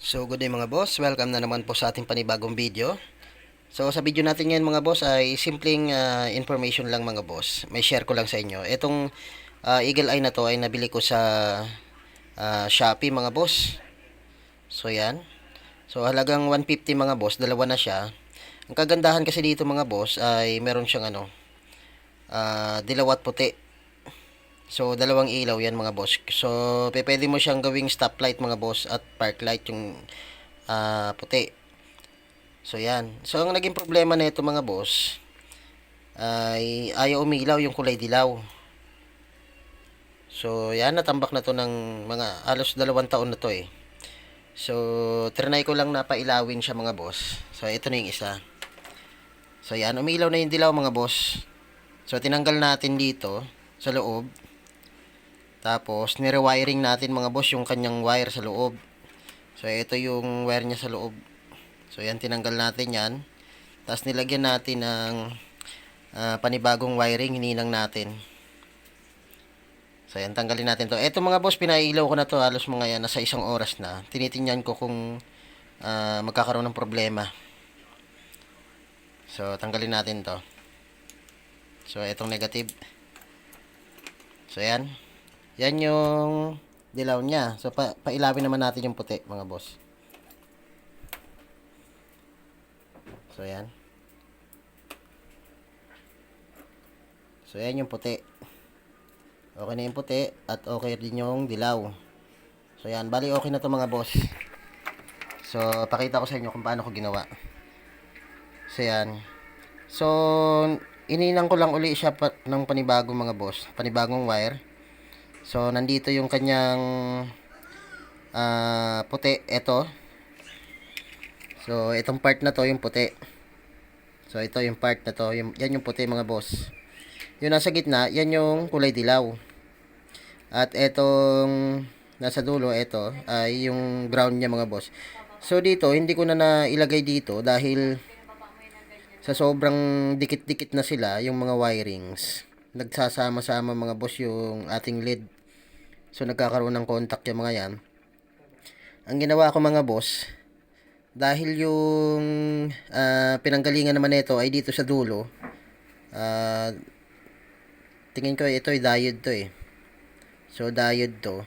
So good day mga boss, welcome na naman po sa ating panibagong video. So sa video natin ngayon mga boss ay simpleng information lang mga boss. May share ko lang sa inyo. Itong Eagle Eye na to ay nabili ko sa Shopee mga boss. So yan. So halagang 150 mga boss, dalawa na siya. Ang kagandahan kasi dito mga boss ay meron siyang dilaw at puti. So dalawang ilaw yan mga boss. So pwede mo siyang gawing stoplight mga boss at park light yung puti. So yan. So ang naging problema nito mga boss ay ayaw umilaw yung kulay dilaw. So yan, natambak na to ng mga halos 2 taon na to eh. So trinay ko lang na pailawin siya mga boss. So ito na yung isa. So yan, umilaw na yung dilaw mga boss. So tinanggal natin dito sa loob. Tapos nirewiring natin mga boss yung kanyang wire sa loob. So ito yung wire niya sa loob. So yan, tinanggal natin yan. Tapos nilagyan natin ng panibagong wiring, hininang natin. So yan, tanggalin natin to. Eto mga boss, pinailaw ko na to halos mga yan, nasa 1 oras na. Tinitingnan ko kung magkakaroon ng problema. So tanggalin natin to. So etong negative. So yan. Yan yung dilaw niya. So pailawin naman natin yung puti mga boss. So yan. So yan yung puti. Okay na yung puti at okay din yung dilaw. So yan, bali okay na to mga boss. So pakita ko sa inyo kung paano ko ginawa. So yan. So ininang ko lang uli siya ng panibagong mga boss, panibagong wire. So nandito yung kanyang puti, ito. So itong part na to yung puti. So ito yung part na to, yan yung puti mga boss. Yung nasa gitna, yan yung kulay dilaw. At etong nasa dulo, ito ay yung brown niya mga boss. So dito, hindi ko na nailagay dito dahil sa sobrang dikit-dikit na sila yung mga wirings. Nagsasama-sama mga boss yung ating lead. So nagkakaroon ng contact yung mga yan. Ang ginawa ko mga boss, dahil yung pinanggalingan naman nito ay dito sa dulo. Tingin ko ito ay diode to eh. So diode to.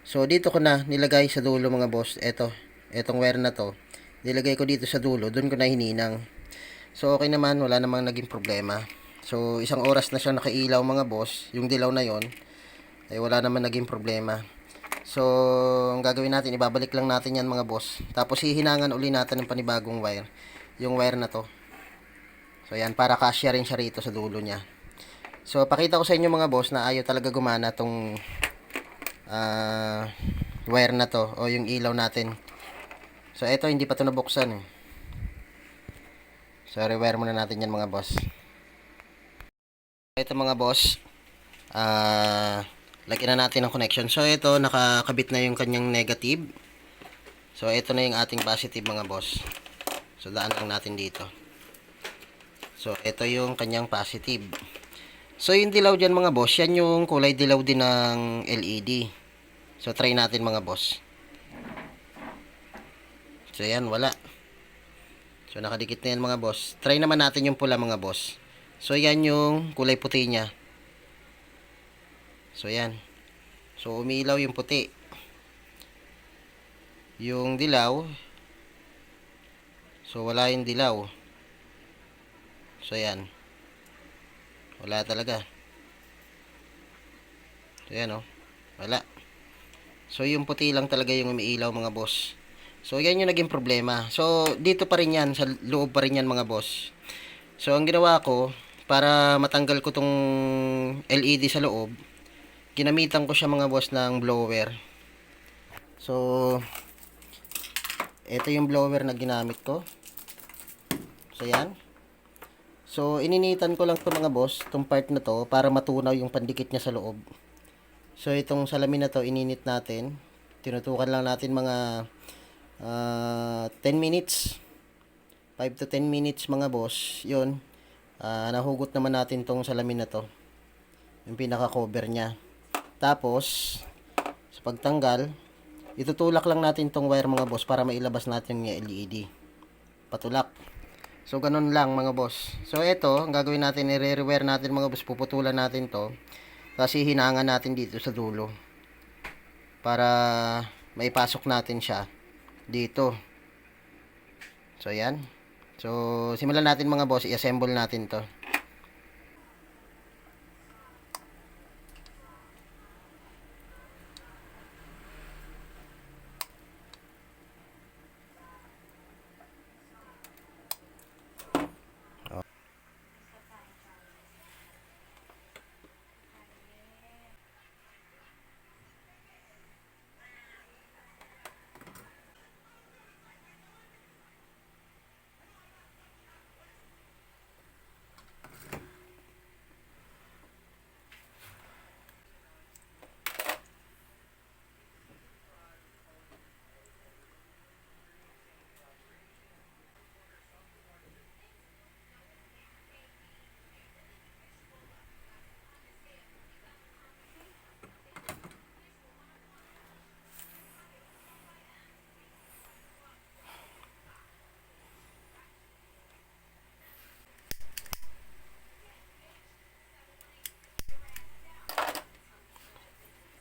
So dito ko na nilagay sa dulo mga boss. Etong wire na to. Nilagay ko dito sa dulo, doon ko na hininang. So okay naman, wala namang naging problema. So 1 oras na siya nakailaw mga boss. Yung dilaw na yon ay wala naman naging problema. So ang gagawin natin, ibabalik lang natin yan mga boss. Tapos hihinangan uli natin ng panibagong wire. Yung wire na to. So yan, para kasya rin siya rito sa dulo niya. So pakita ko sa inyo mga boss na ayaw talaga gumana tong wire na to o yung ilaw natin. So ito, hindi pa to nabuksan eh. So rewire muna natin yan mga boss. Ito mga boss, lagyan na natin ng connection. So ito, nakakabit na yung kanyang negative. So ito na yung ating positive mga boss. So daan lang natin dito. So ito yung kanyang positive. So yung dilaw dyan mga boss, yan yung kulay dilaw din ng LED. So try natin mga boss. So yan, wala. So nakadikit na yan mga boss. Try naman natin yung pula mga boss. So yan yung kulay puti niya. So yan. So umilaw yung puti. Yung dilaw. So wala yung dilaw. So yan. Wala talaga. So yan oh. Wala. So yung puti lang talaga yung umiilaw mga boss. So yan yung naging problema. So dito pa rin yan, sa loob pa rin yan mga boss. So ang ginawa ko, para matanggal ko tong LED sa loob, ginamitan ko siya mga boss ng blower. So ito yung blower na ginamit ko. So yan. So ininitan ko lang to mga boss, tong part na to, para matunaw yung pandikit niya sa loob. So itong salamin na to, ininit natin. Tinutukan lang natin mga 10 minutes. 5 to 10 minutes mga boss. Yun. Nahugot naman natin tong salamin na to. Yung pinaka cover niya. Tapos, sa pagtanggal, Itutulak lang natin tong wire mga boss para mailabas natin yung LED. Patulak. So ganun lang mga boss. So ito, ang gagawin natin, i-rewire natin mga boss, puputulan natin to. Tapos hihinangan natin dito sa dulo para maipasok natin siya dito. So yan. So simulan natin mga boss, i-assemble natin to.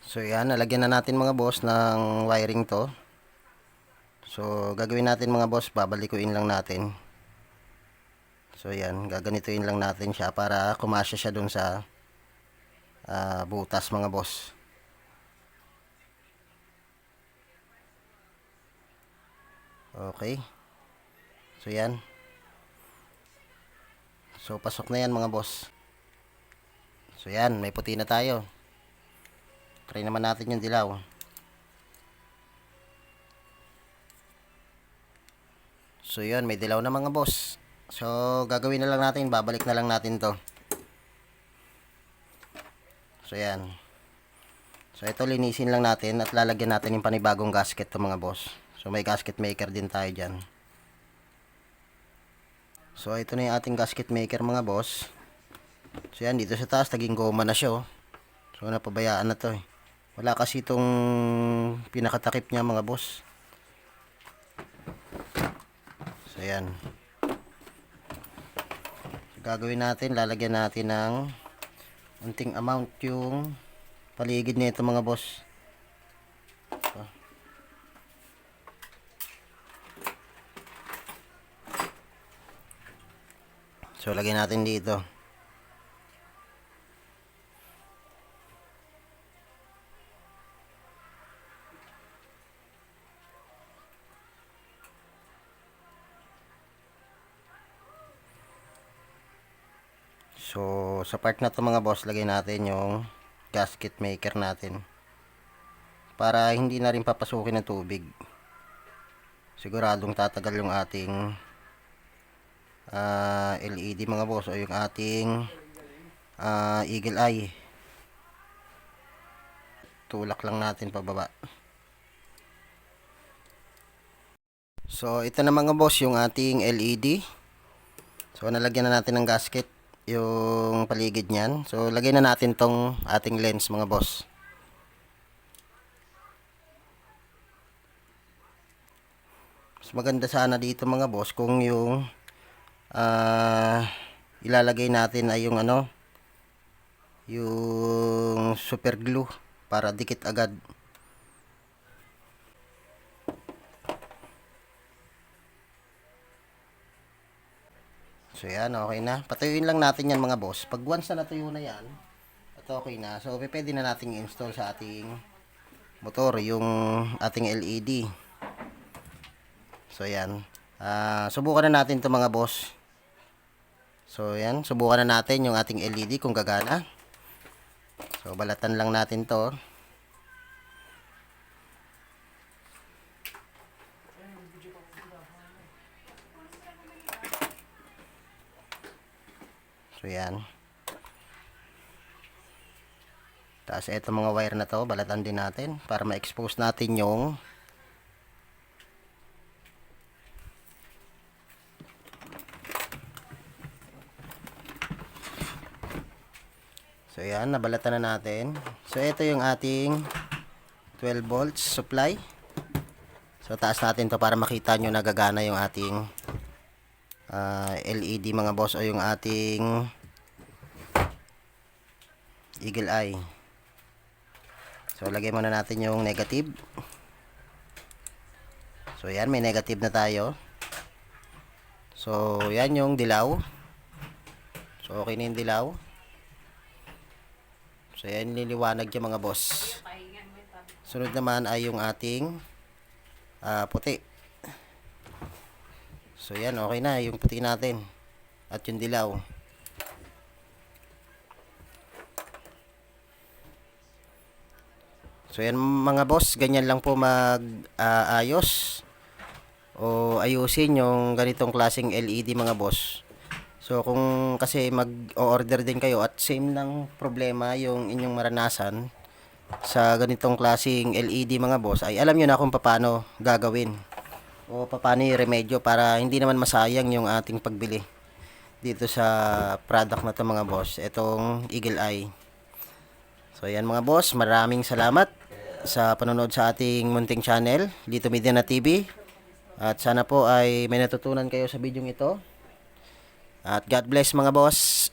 So yan, nalagyan na natin mga boss ng wiring to. So gagawin natin mga boss, babalikuin lang natin. So yan, gaganituin lang natin siya para kumasya siya dun sa butas mga boss. Okay. So yan. So pasok na yan mga boss. So yan, may puti na tayo. Try naman natin yung dilaw. So yun, may dilaw na mga boss. So gagawin na lang natin, babalik na lang natin to. So yan. So ito, linisin lang natin at lalagyan natin yung panibagong gasket to mga boss. So may gasket maker din tayo dyan. So ito na yung ating gasket maker mga boss. So yan, dito sa taas naging goma na siya oh. So napabayaan na to eh. Wala kasi itong pinakatakip niya mga boss. So yan. So, gagawin natin, lalagyan natin ng unting amount yung paligid nito mga boss. So lagyan natin dito. So sa part na to mga boss, lagay natin yung gasket maker natin para hindi na rin papasukin ng tubig. Siguradong tatagal yung ating LED mga boss, o yung ating eagle eye. Tulak lang natin pababa. So ito na mga boss yung ating LED. So nalagyan na natin ng gasket yung paligid niyan. So lagay na natin tong ating lens mga boss. Mas maganda sana dito mga boss kung yung ilalagay natin ay yung ano, yung super glue para dikit agad. So yan, okay na. Patuyuin lang natin yan mga boss. Pag once na natuyo na yan, at okay na. So pwede na natin i-install sa ating motor yung ating LED. So yan. Subukan na natin to mga boss. So yan, subukan na natin yung ating LED kung gagana. So balatan lang natin to. So yan. Tapos ito mga wire na to, balatan din natin para ma-expose natin yung so yan, nabalatan na natin. So ito yung ating 12 volts supply. So taas natin to para makita nyo nagagana yung ating LED mga boss, o yung ating eagle eye. So lagay muna natin yung negative. So yan, may negative na tayo. So yan yung dilaw. So okay na yung dilaw. So yan, niliwanag yung mga boss. Sunod naman ay yung ating puti. So yan, okay na yung puti natin at yung dilaw. So yan mga boss, ganyan lang po ayos o ayusin yung ganitong klaseng LED mga boss. So kung kasi mag-order din kayo at same lang problema yung inyong maranasan sa ganitong klaseng LED mga boss, ay alam nyo na kung paano gagawin o paano i-remedyo para hindi naman masayang yung ating pagbili dito sa product na to mga boss, itong eagle eye. So yan mga boss, maraming salamat sa panonood sa ating munting channel, Lito Media na TV. At sana po ay may natutunan kayo sa video ito. At God bless mga boss.